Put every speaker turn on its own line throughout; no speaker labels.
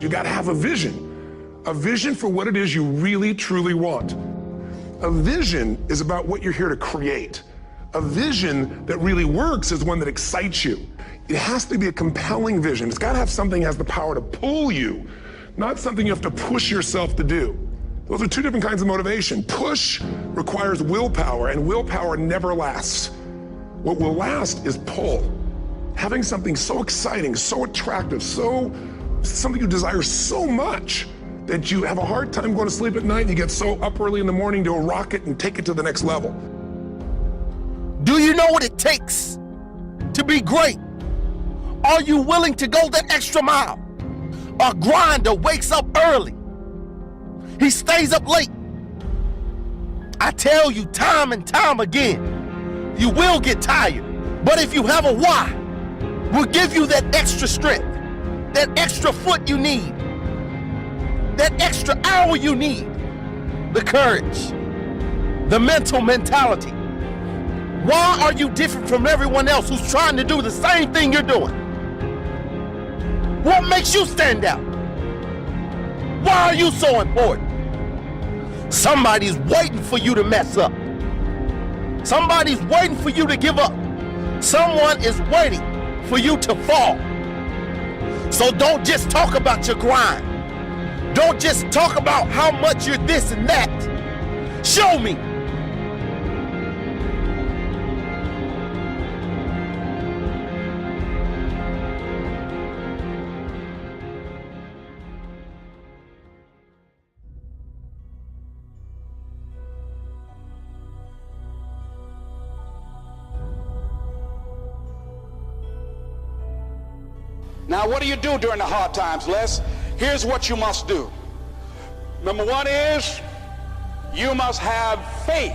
You got to have a vision for what it is you really, truly want. A vision is about what you're here to create. A vision that really works is one that excites you. It has to be a compelling vision. It's got to have something that has the power to pull you, not something you have to push yourself to do. Those are two different kinds of motivation. Push requires willpower, and willpower never lasts. What will last is pull. Having something so exciting, so attractive, something you desire so much that you have a hard time going to sleep at night and you get so up early in the morning to rock it and take it to the next level.
Do you know what it takes to be great? Are you willing to go that extra mile? A grinder wakes up early. He stays up late. I tell you time and time again, you will get tired. But if you have a why, we'll give you that extra strength, that extra foot you need, that extra hour you need, the courage, the mentality. Why are you different from everyone else who's trying to do the same thing you're doing? What makes you stand out? Why are you so important? Somebody's waiting for you to mess up. Somebody's waiting for you to give up. Someone is waiting for you to fall. So don't just talk about your grind. Don't just talk about how much you're this and that. Show me.
Now, what do you do during the hard times, Les? Here's what you must do. Number one is you must have faith.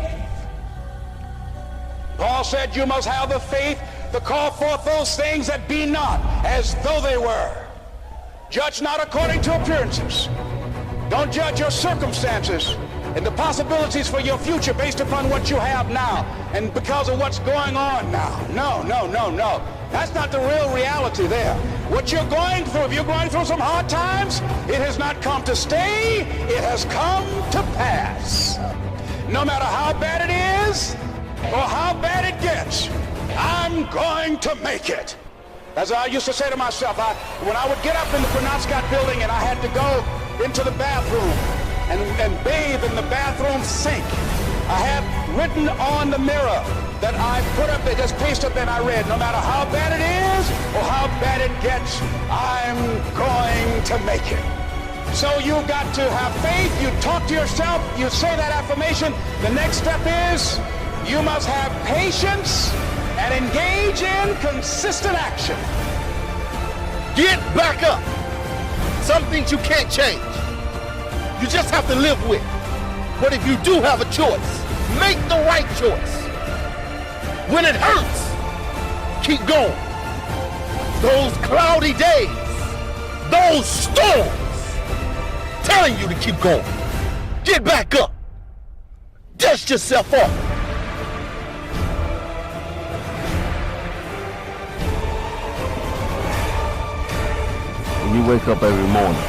Paul said you must have the faith to call forth those things that be not as though they were. Judge not according to appearances. Don't judge your circumstances and the possibilities for your future based upon what you have now and because of what's going on now. No. That's not the real reality there. What you're going through, if you're going through some hard times, it has not come to stay, it has come to pass. No matter how bad it is or how bad it gets, I'm going to make it. As I used to say to myself, when I would get up in the Penobscot building and I had to go into the bathroom and bathe in the bathroom sink, I had written on the mirror that I put up there, just paste up and I read, no matter how bad it is or how bad it gets, I'm going to make it. So you've got to have faith. You talk to yourself, you say that affirmation. The next step is you must have patience and engage in consistent action.
Get back up. Some things you can't change. You just have to live with. But if you do have a choice, make the right choice. When it hurts, keep going. Those cloudy days, those storms, telling you to keep going. Get back up. Dust yourself off. When you wake up every morning,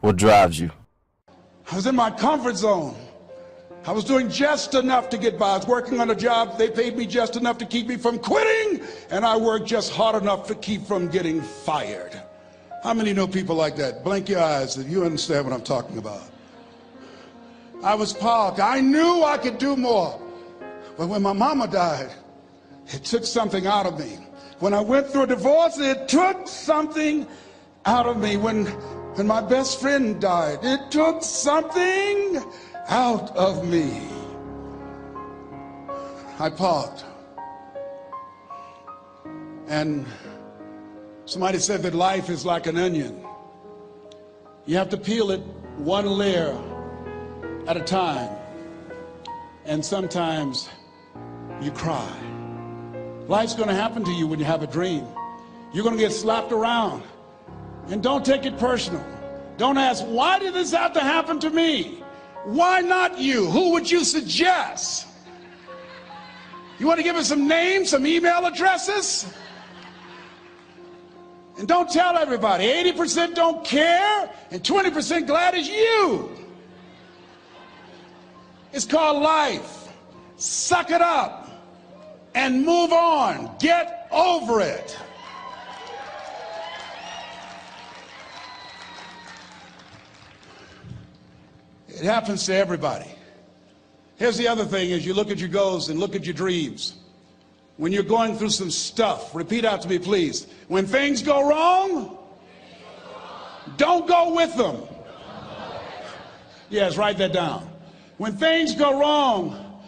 what drives you?
I was in my comfort zone. I was doing just enough to get by. I was working on a job. They paid me just enough to keep me from quitting, and I worked just hard enough to keep from getting fired. How many know people like that? Blink your eyes if you understand what I'm talking about. I was parked. I knew I could do more. But when my mama died, it took something out of me. When I went through a divorce, it took something out of me. When my best friend died, it took something out of me. I parked. And somebody said that life is like an onion. You have to peel it one layer at a time. And sometimes you cry. Life's going to happen to you when you have a dream. You're going to get slapped around. And don't take it personal. Don't ask, why did this have to happen to me? Why not you? Who would you suggest? You want to give us some names, some email addresses? And don't tell everybody. 80% don't care, and 20% glad it's you. It's called life. Suck it up and move on. Get over it. It happens to everybody. Here's the other thing: as you look at your goals and look at your dreams, when you're going through some stuff, repeat after me, please. When things go wrong, don't go with them. Yes, write that down. When things go wrong,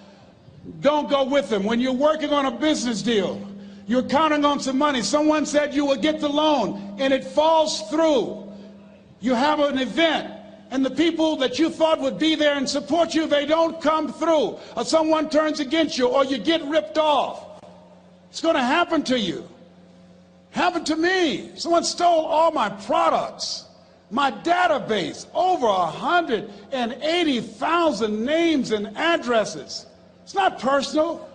don't go with them. When you're working on a business deal, you're counting on some money. Someone said you will get the loan, and it falls through. You have an event, and the people that you thought would be there and support you, they don't come through. Or someone turns against you, or you get ripped off. It's going to happen to you. Happened to me. Someone stole all my products, my database, over 180,000 names and addresses. It's not personal.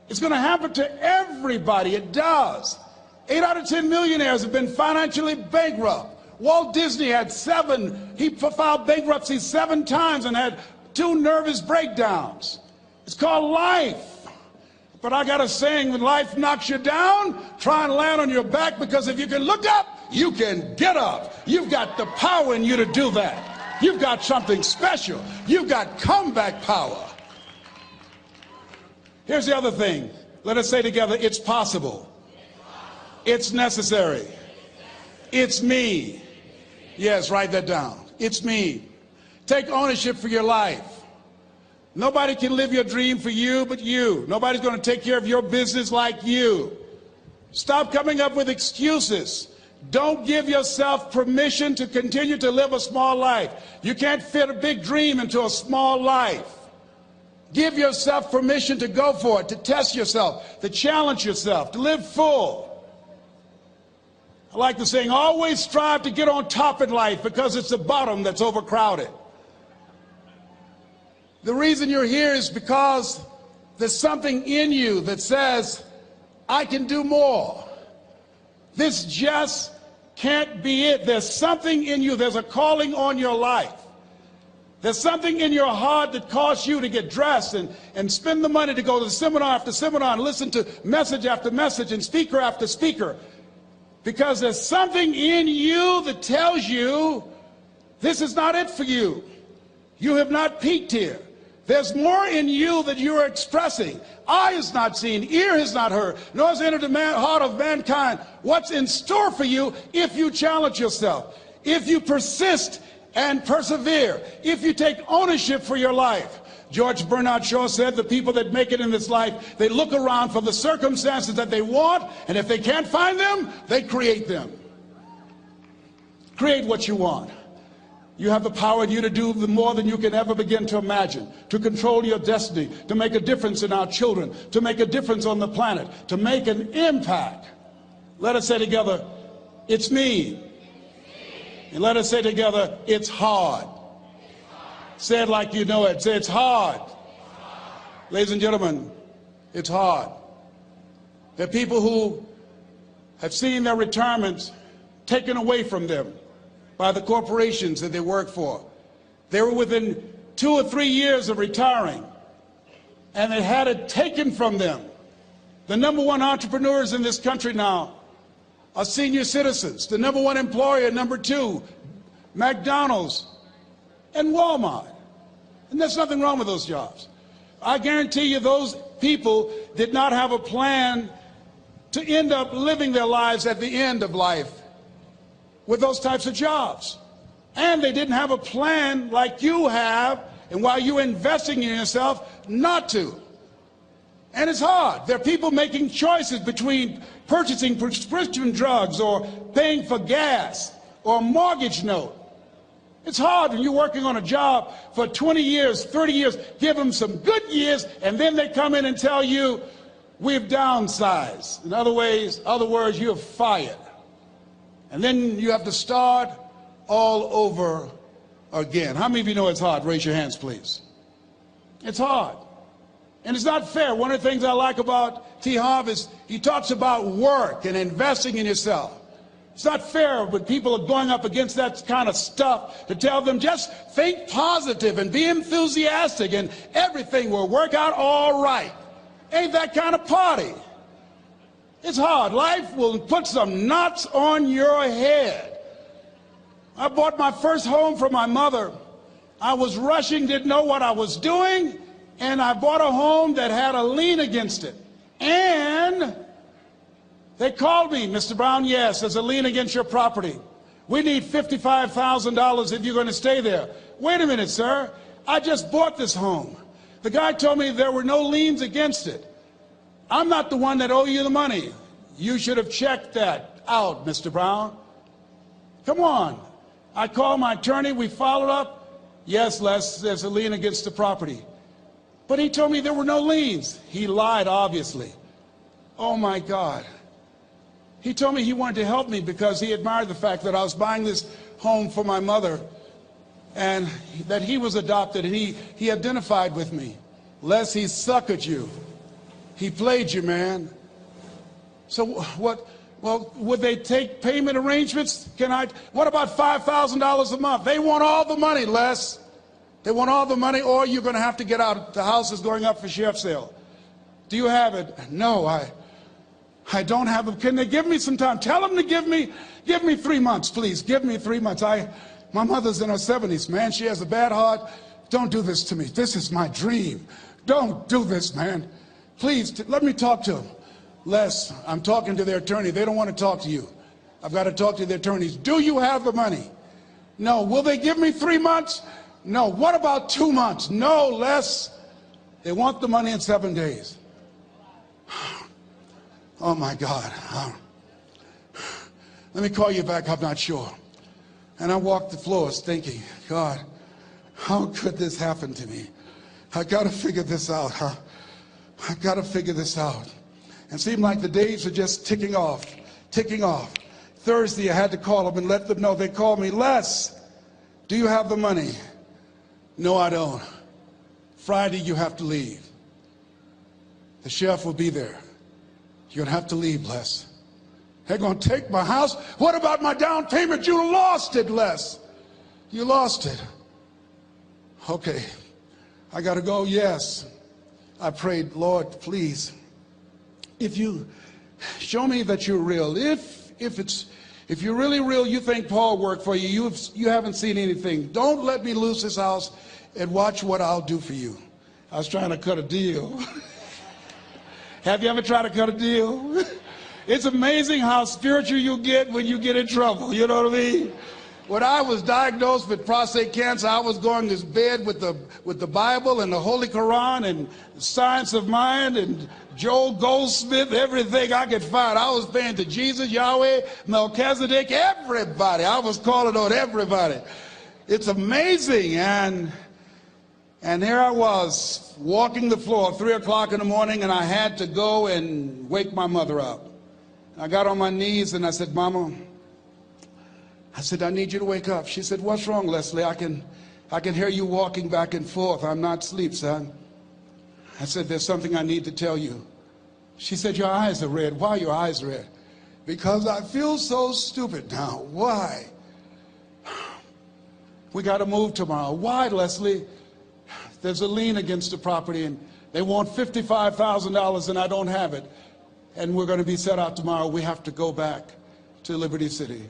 It's going to happen to everybody. It does. 8 out of 10 millionaires have been financially bankrupt. Walt Disney had he filed bankruptcy 7 times and had 2 nervous breakdowns. It's called life. But I got a saying: when life knocks you down, try and land on your back, because if you can look up, you can get up. You've got the power in you to do that. You've got something special. You've got comeback power. Here's the other thing. Let us say together: it's possible. It's necessary. It's me. Yes, write that down. It's me. Take ownership for your life. Nobody can live your dream for you but you. Nobody's going to take care of your business like you. Stop coming up with excuses. Don't give yourself permission to continue to live a small life. You can't fit a big dream into a small life. Give yourself permission to go for it, to test yourself, to challenge yourself, to live full. I like the saying: always strive to get on top in life, because it's the bottom that's overcrowded. The reason you're here is because there's something in you that says, I can do more. This just can't be it. There's something in you. There's a calling on your life. There's something in your heart that caused you to get dressed and spend the money to go to seminar after seminar and listen to message after message and speaker after speaker. Because there's something in you that tells you this is not it for you. You have not peaked here. There's more in you that you are expressing. Eye has not seen, ear has not heard, nor has entered the heart of mankind what's in store for you if you challenge yourself, if you persist and persevere, if you take ownership for your life. George Bernard Shaw said the people that make it in this life, they look around for the circumstances that they want, and if they can't find them, they create them. Create what you want. You have the power in you to do more than you can ever begin to imagine, to control your destiny, to make a difference in our children, to make a difference on the planet, to make an impact. Let us say together, it's me. And let us say together, it's hard. Say it like you know it. Say, it's hard. Ladies and gentlemen, it's hard. There are people who have seen their retirements taken away from them by the corporations that they work for. They were within 2 or 3 years of retiring, and they had it taken from them. The #1 entrepreneurs in this country now are senior citizens. The #1 employer, #2, McDonald's and Walmart. And there's nothing wrong with those jobs. I guarantee you those people did not have a plan to end up living their lives at the end of life with those types of jobs. And they didn't have a plan like you have, and while you're investing in yourself, not to. And it's hard. There are people making choices between purchasing prescription drugs or paying for gas or a mortgage note. It's hard when you're working on a job for 20 years, 30 years, give them some good years, and then they come in and tell you, we've downsized. In other words, you're fired. And then you have to start all over again. How many of you know it's hard? Raise your hands, please. It's hard. And it's not fair. One of the things I like about T. Harv is he talks about work and investing in yourself. It's not fair when people are going up against that kind of stuff to tell them just think positive and be enthusiastic and everything will work out all right. Ain't that kind of party. It's hard. Life will put some knots on your head. I bought my first home for my mother. I was rushing, didn't know what I was doing, and I bought a home that had a lien against it. And they called me, Mr. Brown, yes, there's a lien against your property. We need $55,000 if you're going to stay there. Wait a minute, sir. I just bought this home. The guy told me there were no liens against it. I'm not the one that owe you the money. You should have checked that out, Mr. Brown. Come on. I called my attorney. We followed up. Yes, Les, there's a lien against the property. But he told me there were no liens. He lied, obviously. Oh, my God. He told me he wanted to help me because he admired the fact that I was buying this home for my mother and that he was adopted, and he identified with me. Les, he suckered you. He played you, man. So what? Well, would they take payment arrangements? What about $5,000 a month? They want all the money, Les. They want all the money, or you're going to have to get out. The house is going up for sheriff's sale. Do you have it? No, I don't have it. Can they give me some time? Tell them to give me 3 months, please. Give me 3 months. My mother's in her 70s, man. She has a bad heart. Don't do this to me. This is my dream. Don't do this, man. Please, let me talk to them. Les, I'm talking to their attorney. They don't want to talk to you. I've got to talk to the attorneys. Do you have the money? No. Will they give me 3 months? No. What about 2 months? No, Les. They want the money in 7 days. Oh, my God. Let me call you back. I'm not sure. And I walked the floors thinking, God, how could this happen to me? I got to figure this out. I got to figure this out. And it seemed like the days were just ticking off, ticking off. Thursday, I had to call them and let them know. They called me, Les, do you have the money? No, I don't. Friday, you have to leave. The sheriff will be there. You're going to have to leave, Les. They're going to take my house. What about my down payment? You lost it, Les. You lost it. Okay. I got to go. Yes. I prayed, Lord, please, if you show me that you're real, if you're really real, you think Paul worked for you, you haven't seen anything. Don't let me lose this house and watch what I'll do for you. I was trying to cut a deal. Have you ever tried to cut a deal? It's amazing how spiritual you get when you get in trouble. You know what I mean? When I was diagnosed with prostate cancer, I was going to bed with the Bible and the Holy Quran and Science of Mind and Joel Goldsmith, everything I could find. I was praying to Jesus, Yahweh, Melchizedek, everybody. I was calling on everybody. It's amazing. And here I was walking the floor at 3 o'clock in the morning, and I had to go and wake my mother up. I got on my knees and I said, Mama, I said, I need you to wake up. She said, what's wrong, Leslie? I can hear you walking back and forth. I'm not asleep, son. I said, there's something I need to tell you. She said, your eyes are red. Why are your eyes red? Because I feel so stupid now. Why? We got to move tomorrow. Why, Leslie? There's a lien against the property and they want $55,000 and I don't have it. And we're going to be set out tomorrow. We have to go back to Liberty City.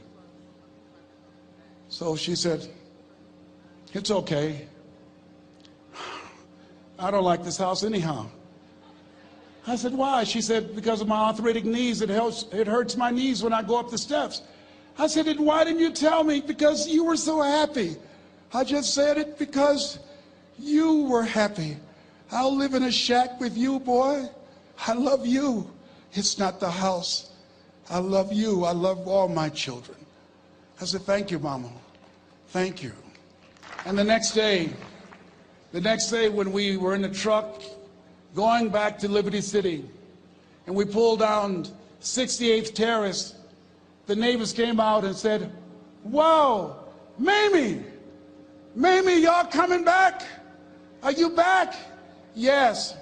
So she said, it's okay. I don't like this house anyhow. I said, why? She said, because of my arthritic knees, it hurts my knees when I go up the steps. I said, and why didn't you tell me? Because you were so happy. I just said it because you were happy. I'll live in a shack with you, boy. I love you. It's not the house. I love you. I love all my children. I said, thank you, Mama. Thank you. And the next day when we were in the truck going back to Liberty City and we pulled down 68th Terrace, the neighbors came out and said, whoa, Mamie, y'all coming back? Are you back? Yes.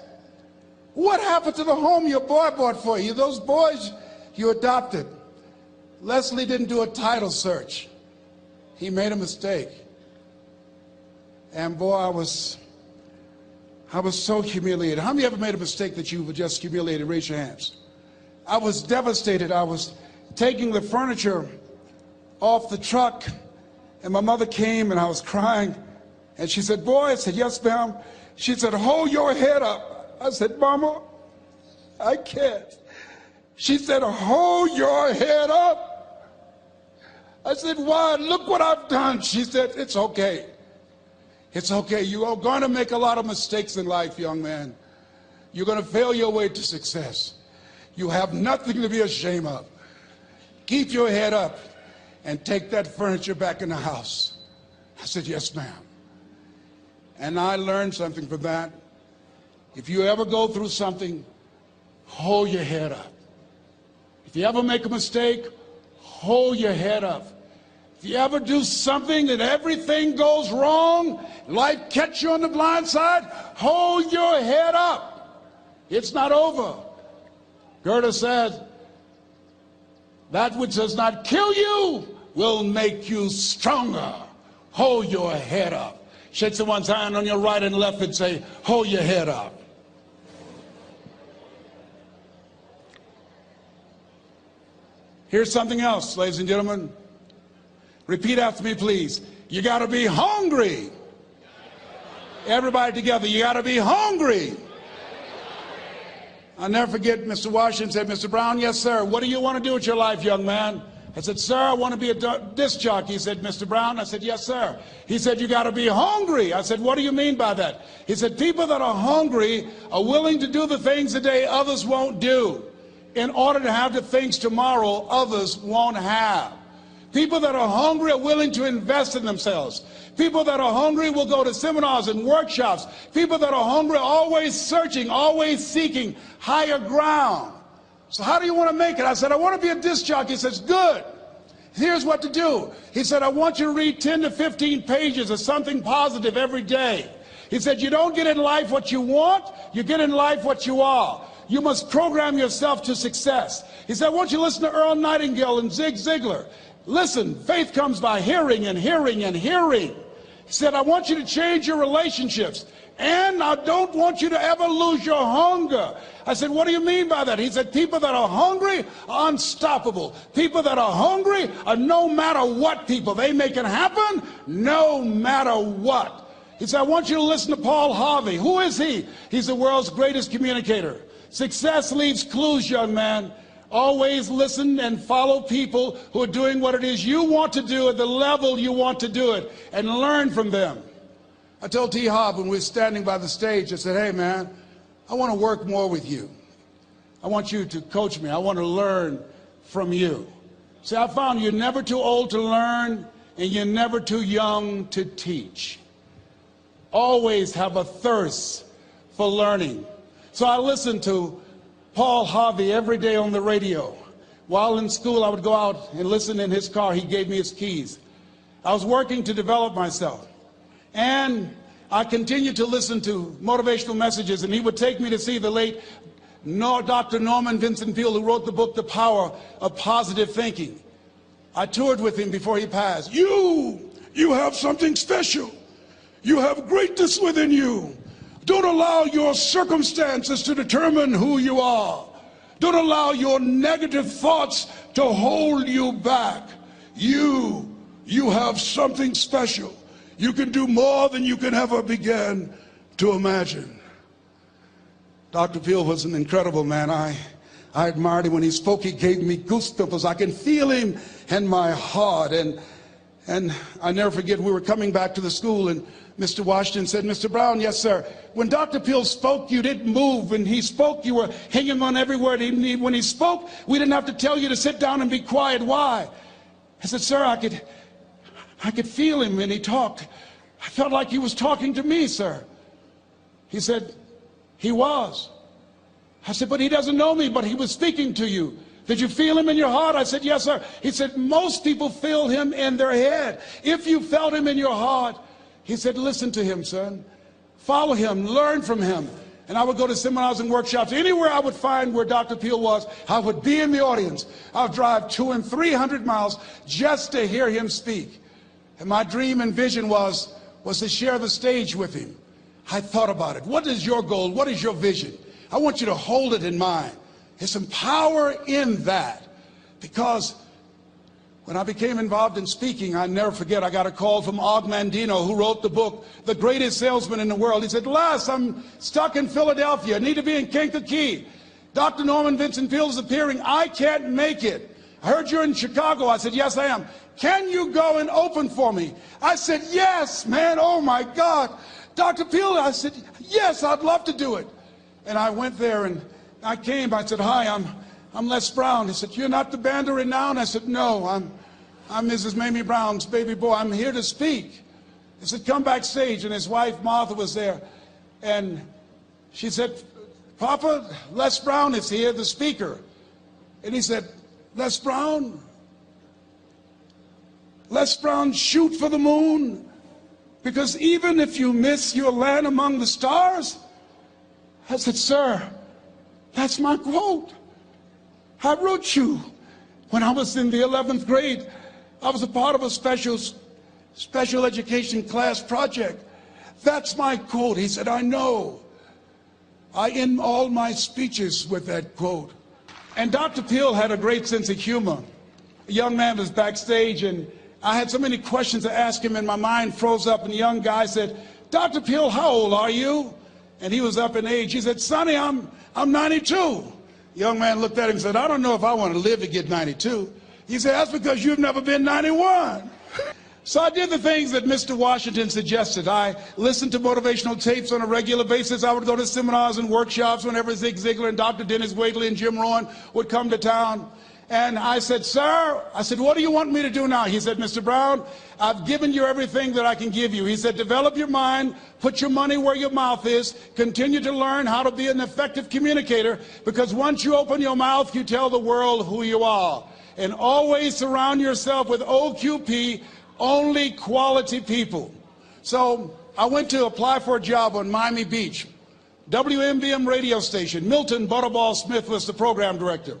What happened to the home your boy bought for you? Those boys you adopted. Leslie didn't do a title search. He made a mistake. And boy, I was so humiliated. How many ever made a mistake that you were just humiliated? Raise your hands. I was devastated. I was taking the furniture off the truck, and my mother came, and I was crying. And she said, boy, I said, yes, ma'am. She said, hold your head up. I said, Mama, I can't. She said, hold your head up. I said, why? Look what I've done. She said, it's okay. It's okay. You are going to make a lot of mistakes in life, young man. You're going to fail your way to success. You have nothing to be ashamed of. Keep your head up and take that furniture back in the house. I said, yes, ma'am. And I learned something from that. If you ever go through something, hold your head up. If you ever make a mistake, hold your head up. If you ever do something and everything goes wrong, life catch you on the blind side, hold your head up. It's not over. Goethe said, that which does not kill you will make you stronger. Hold your head up. Shake someone's hand on your right and left and say, hold your head up. Here's something else, ladies and gentlemen. Repeat after me, please. You got to be hungry. Everybody together, you got to be hungry. I'll never forget Mr. Washington said, Mr. Brown, yes, sir. What do you want to do with your life, young man? I said, sir, I want to be a disc jockey. He said, Mr. Brown? I said, yes, sir. He said, you got to be hungry. I said, what do you mean by that? He said, people that are hungry are willing to do the things today others won't do in order to have the things tomorrow others won't have. People that are hungry are willing to invest in themselves. People that are hungry will go to seminars and workshops. People that are hungry are always searching, always seeking higher ground. So how do you want to make it? I said, I want to be a disc jockey. He says, good. Here's what to do. He said, I want you to read 10 to 15 pages of something positive every day. He said, you don't get in life what you want, you get in life what you are. You must program yourself to success. He said, I want you to listen to Earl Nightingale and Zig Ziglar. Listen, faith comes by hearing and hearing and hearing. He said, I want you to change your relationships. And I don't want you to ever lose your hunger. I said, what do you mean by that? He said, people that are hungry are unstoppable. People that are hungry are no matter what people. They make it happen no matter what. He said, I want you to listen to Paul Harvey. Who is he? He's the world's greatest communicator. Success leaves clues, young man. Always listen and follow people who are doing what it is you want to do at the level you want to do it, and learn from them. I told T. Hobb when we were standing by the stage, I said, hey man, I want to work more with you. I want you to coach me. I want to learn from you. See, I found you're never too old to learn and you're never too young to teach. Always have a thirst for learning. So I listened to Paul Harvey every day on the radio. While in school, I would go out and listen in his car. He gave me his keys. I was working to develop myself. And I continued to listen to motivational messages, and he would take me to see the late Dr. Norman Vincent Peale, who wrote the book, The Power of Positive Thinking. I toured with him before he passed. You have something special. You have greatness within you. Don't allow your circumstances to determine who you are. Don't allow your negative thoughts to hold you back. You have something special. You can do more than you can ever begin to imagine. Dr. Peale was an incredible man. I admired him. When he spoke, he gave me goosebumps. I can feel him in my heart. And I never forget, we were coming back to the school, and Mr. Washington said, Mr. Brown, yes, sir. When Dr. Peale spoke, you didn't move. When he spoke, you were hanging on every word. When he spoke, we didn't have to tell you to sit down and be quiet. Why? I said, sir, I could feel him when he talked. I felt like he was talking to me, sir. He said, he was. I said, but he doesn't know me, but he was speaking to you. Did you feel him in your heart? I said, yes, sir. He said, most people feel him in their head. If you felt him in your heart, he said, listen to him, son. Follow him, learn from him. And I would go to seminars and workshops. Anywhere I would find where Dr. Peel was, I would be in the audience. I would drive 200 and 300 miles just to hear him speak. And my dream and vision was to share the stage with him. I thought about it. What is your goal? What is your vision? I want you to hold it in mind. There's some power in that. Because when I became involved in speaking, I never forget, I got a call from Og Mandino, who wrote the book, The Greatest Salesman in the World. He said, Les, I'm stuck in Philadelphia. I need to be in Kankakee. Dr. Norman Vincent Peale is appearing. I can't make it. I heard you're in Chicago. I said, yes, I am. Can you go and open for me? I said, yes, man. Oh, my God. Dr. Peale, I said, yes, I'd love to do it. And I went there and I came. I said, hi, I'm Les Brown. He said, you're not the band of renown? I said, no, I'm Mrs. Mamie Brown's baby boy. I'm here to speak. He said, come backstage. And his wife, Martha, was there. And she said, Papa, Les Brown is here, the speaker. And he said, Les Brown? Les Brown, shoot for the moon? Because even if you miss your land among the stars? I said, sir, that's my quote. I wrote you when I was in the 11th grade. I was a part of a special education class project. That's my quote. He said, I know. I end all my speeches with that quote. And Dr. Peale had a great sense of humor. A young man was backstage, and I had so many questions to ask him, and my mind froze up, and the young guy said, Dr. Peale, how old are you? And he was up in age. He said, Sonny, I'm 92. The young man looked at him and said, I don't know if I want to live to get 92. He said, that's because you've never been 91. So I did the things that Mr. Washington suggested. I listened to motivational tapes on a regular basis. I would go to seminars and workshops whenever Zig Ziglar and Dr. Dennis Wagley and Jim Rohn would come to town. And I said, sir, what do you want me to do now? He said, Mr. Brown, I've given you everything that I can give you. He said, develop your mind, put your money where your mouth is, continue to learn how to be an effective communicator, because once you open your mouth, you tell the world who you are. And always surround yourself with OQP, only quality people. So I went to apply for a job on Miami Beach, WMBM radio station. Milton Butterball Smith was the program director.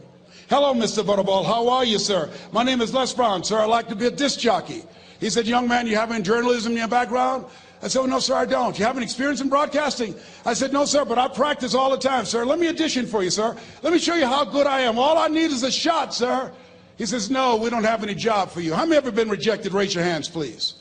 Hello, Mr. Butterball. How are you, sir? My name is Les Brown, sir. I'd like to be a disc jockey. He said, young man, you have any journalism in your background? I said, oh, no, sir, I don't. You have any experience in broadcasting? I said, no, sir, but I practice all the time, sir. Let me audition for you, sir. Let me show you how good I am. All I need is a shot, sir. He says, no, we don't have any job for you. How many have ever been rejected? Raise your hands, please.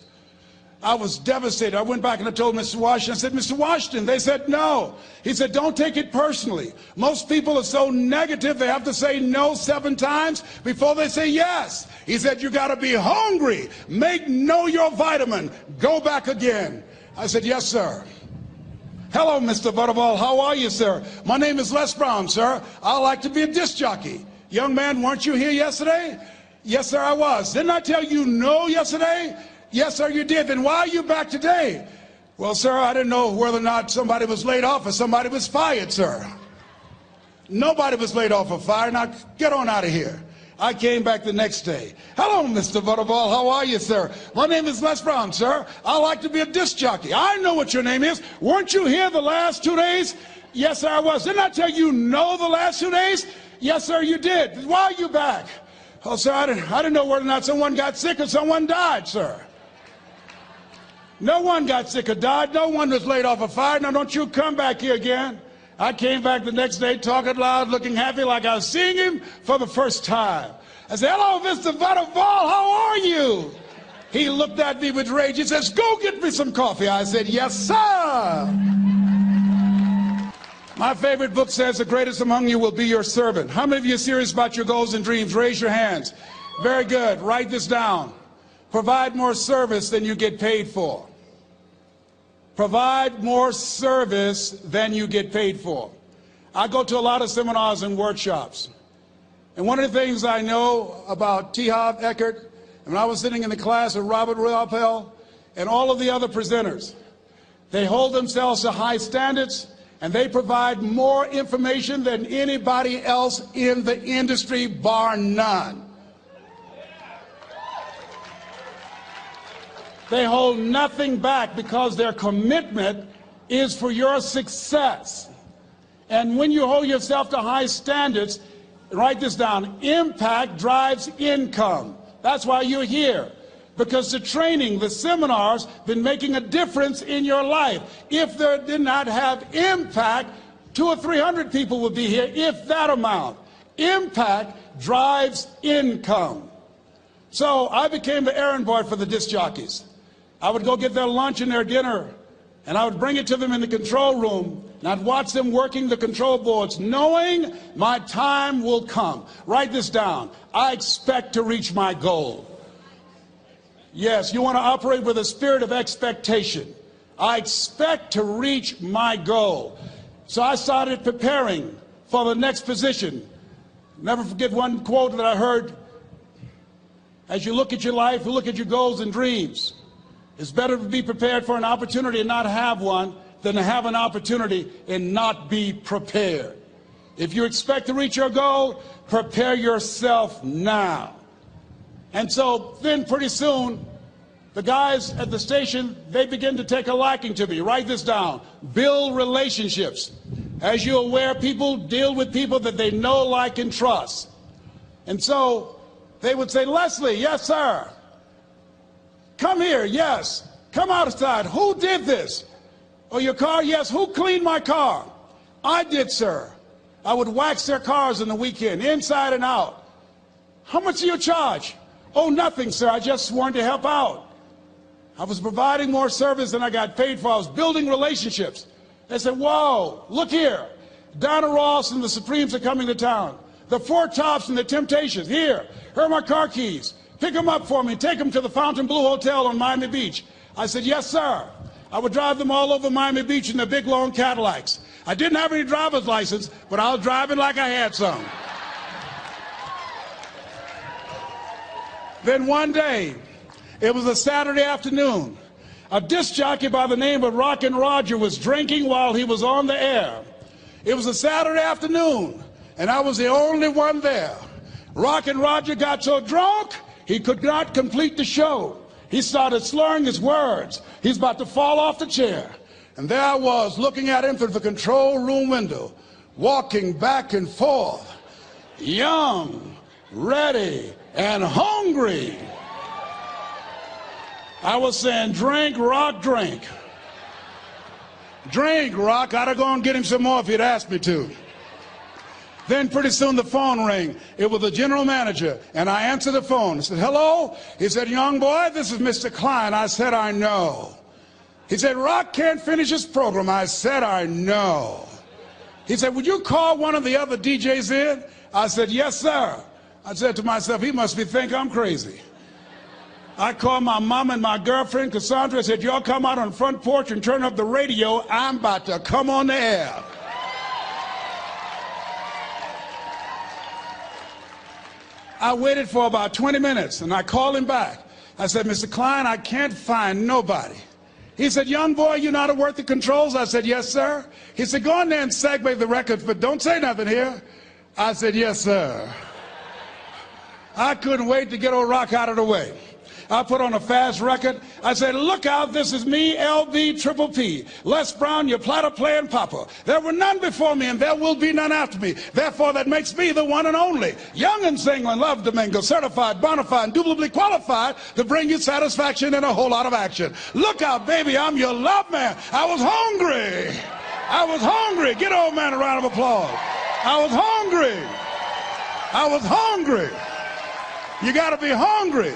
I was devastated. I went back and I told Mr. Washington, I said, Mr. Washington, they said no. He said, don't take it personally. Most people are so negative, they have to say no 7 times before they say yes. He said, you got to be hungry. Know your vitamin. Go back again. I said, yes, sir. Hello, Mr. Butterball. How are you, sir? My name is Les Brown, sir. I like to be a disc jockey. Young man, weren't you here yesterday? Yes, sir, I was. Didn't I tell you no yesterday? Yes, sir, you did. Then why are you back today? Well, sir, I didn't know whether or not somebody was laid off or somebody was fired, sir. Nobody was laid off or fired. Now, get on out of here. I came back the next day. Hello, Mr. Butterball. How are you, sir? My name is Les Brown, sir. I like to be a disc jockey. I know what your name is. Weren't you here the last 2 days? Yes, sir, I was. Didn't I tell you no the last 2 days? Yes, sir, you did. Why are you back? Oh, sir, I didn't know whether or not someone got sick or someone died, sir. No one got sick or died. No one was laid off or fired. Now, don't you come back here again. I came back the next day talking loud, looking happy like I was seeing him for the first time. I said, hello, Mr. Butterball, how are you? He looked at me with rage. He says, go get me some coffee. I said, yes, sir. My favorite book says, the greatest among you will be your servant. How many of you are serious about your goals and dreams? Raise your hands. Very good. Write this down. Provide more service than you get paid for. Provide more service than you get paid for. I go to a lot of seminars and workshops. And one of the things I know about T. Harv Eckert, when I was sitting in the class of Robert Ruppel and all of the other presenters, they hold themselves to high standards, and they provide more information than anybody else in the industry, bar none. They hold nothing back because their commitment is for your success. And when you hold yourself to high standards, write this down, impact drives income. That's why you're here. Because the training, the seminars, been making a difference in your life. If they did not have impact, 200 or 300 people would be here, if that amount. Impact drives income. So I became the errand boy for the disc jockeys. I would go get their lunch and their dinner, and I would bring it to them in the control room, and I'd watch them working the control boards, knowing my time will come. Write this down. I expect to reach my goal. Yes, you want to operate with a spirit of expectation. I expect to reach my goal. So I started preparing for the next position. Never forget one quote that I heard. As you look at your life, you look at your goals and dreams. It's better to be prepared for an opportunity and not have one than to have an opportunity and not be prepared. If you expect to reach your goal, prepare yourself now. And so then pretty soon, the guys at the station, they begin to take a liking to me. Write this down. Build relationships. As you're aware, people deal with people that they know, like, and trust. And so they would say, Leslie, yes, sir. Come here, yes. Come outside. Who did this? Oh, your car? Yes. Who cleaned my car? I did, sir. I would wax their cars on the weekend, inside and out. How much do you charge? Oh, nothing, sir. I just sworn to help out. I was providing more service than I got paid for. I was building relationships. They said, whoa, look here. Donna Ross and the Supremes are coming to town. The Four Tops and the Temptations. Here are my car keys. Pick them up for me. Take them to the Fontainebleau Hotel on Miami Beach. I said, yes, sir. I would drive them all over Miami Beach in their big, long Cadillacs. I didn't have any driver's license, but I was driving like I had some. Then one day, it was a Saturday afternoon. A disc jockey by the name of Rockin' Roger was drinking while he was on the air. It was a Saturday afternoon, and I was the only one there. Rockin' Roger got so drunk, he could not complete the show. He started slurring his words. He's about to fall off the chair. And there I was, looking at him through the control room window, walking back and forth, young, ready, and hungry. I was saying, drink, Rock, drink. Drink, Rock. I'd have gone and get him some more if he'd asked me to. Then pretty soon the phone rang. It was the general manager, and I answered the phone. I said, hello? He said, young boy, this is Mr. Klein. I said, I know. He said, Rock can't finish his program. I said, I know. He said, would you call one of the other DJs in? I said, yes, sir. I said to myself, he must think I'm crazy. I called my mom and my girlfriend, Cassandra. I said, y'all come out on the front porch and turn up the radio. I'm about to come on the air. I waited for about 20 minutes, and I called him back. I said, Mr. Klein, I can't find nobody. He said, young boy, you know how to work the controls? I said, yes, sir. He said, go in there and segue the records, but don't say nothing here. I said, yes, sir. I couldn't wait to get old Rock out of the way. I put on a fast record. I said, look out, this is me, LB Triple P. Les Brown, your platter playing papa. There were none before me, and there will be none after me. Therefore, that makes me the one and only. Young and single and love to mingle, certified, bona fide, indubitably qualified to bring you satisfaction and a whole lot of action. Look out, baby, I'm your love man. I was hungry. I was hungry. Get old man a round of applause. I was hungry. I was hungry. You got to be hungry.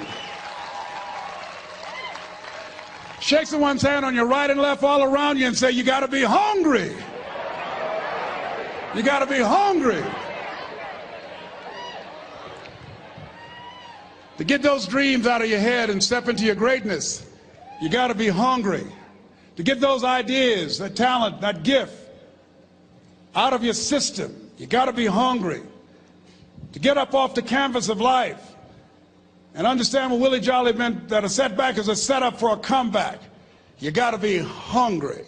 Shake someone's hand on your right and left all around you and say, you got to be hungry. You got to be hungry. To get those dreams out of your head and step into your greatness, you got to be hungry. To get those ideas, that talent, that gift out of your system, you got to be hungry. To get up off the canvas of life and understand what Willie Jolly meant, that a setback is a setup for a comeback. You got to be hungry.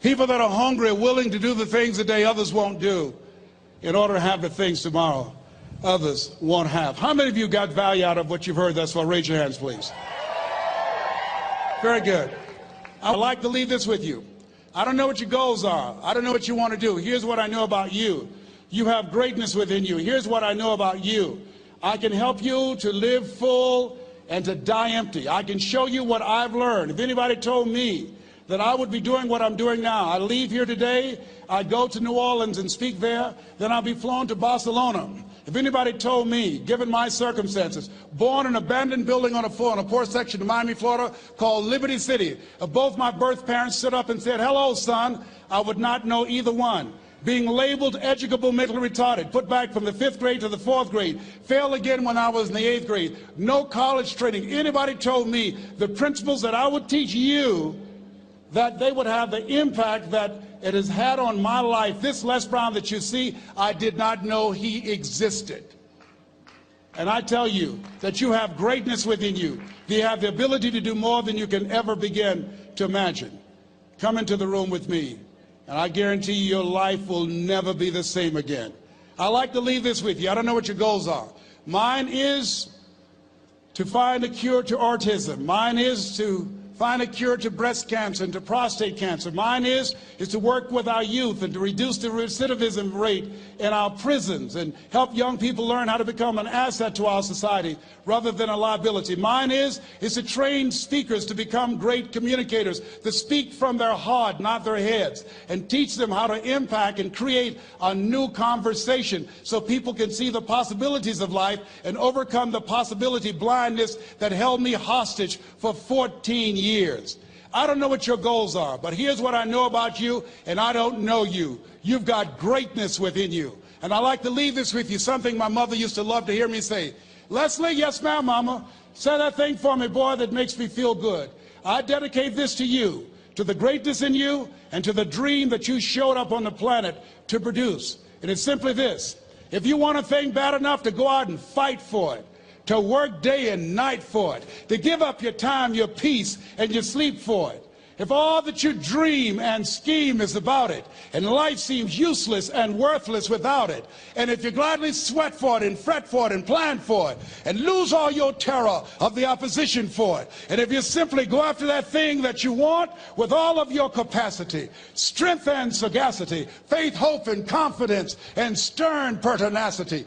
People that are hungry are willing to do the things today others won't do in order to have the things tomorrow others won't have. How many of you got value out of what you've heard thus far? Raise your hands, please. Very good. I'd like to leave this with you. I don't know what your goals are. I don't know what you want to do. Here's what I know about you. You have greatness within you. Here's what I know about you. I can help you to live full and to die empty. I can show you what I've learned. If anybody told me that I would be doing what I'm doing now, I leave here today, I go to New Orleans and speak there, then I'll be flown to Barcelona. If anybody told me, given my circumstances, born in an abandoned building on a poor section of Miami, Florida, called Liberty City, if both my birth parents stood up and said, "Hello, son," I would not know either one. Being labeled educable mentally retarded, put back from the 5th grade to the 4th grade, failed again when I was in the 8th grade, no college training. Anybody told me the principles that I would teach you, that they would have the impact that it has had on my life. This Les Brown that you see, I did not know he existed. And I tell you that you have greatness within you. You have the ability to do more than you can ever begin to imagine. Come into the room with me, and I guarantee you your life will never be the same again. I like to leave this with you. I don't know what your goals are. Mine is to find a cure to autism. Mine is to find a cure to breast cancer and to prostate cancer. Mine is to work with our youth and to reduce the recidivism rate in our prisons and help young people learn how to become an asset to our society rather than a liability. Mine is to train speakers to become great communicators, to speak from their heart, not their heads, and teach them how to impact and create a new conversation so people can see the possibilities of life and overcome the possibility blindness that held me hostage for 14 years. I don't know what your goals are, but here's what I know about you, and I don't know you. You've got greatness within you. And I like to leave this with you, something my mother used to love to hear me say. "Leslie," "Yes, ma'am, Mama." "Say that thing for me, boy, that makes me feel good." I dedicate this to you, to the greatness in you, and to the dream that you showed up on the planet to produce. And it's simply this: if you want a thing bad enough to go out and fight for it, to work day and night for it, to give up your time, your peace, and your sleep for it, if all that you dream and scheme is about it, and life seems useless and worthless without it, and if you gladly sweat for it and fret for it and plan for it, and lose all your terror of the opposition for it, and if you simply go after that thing that you want with all of your capacity, strength and sagacity, faith, hope, and confidence, and stern pertinacity,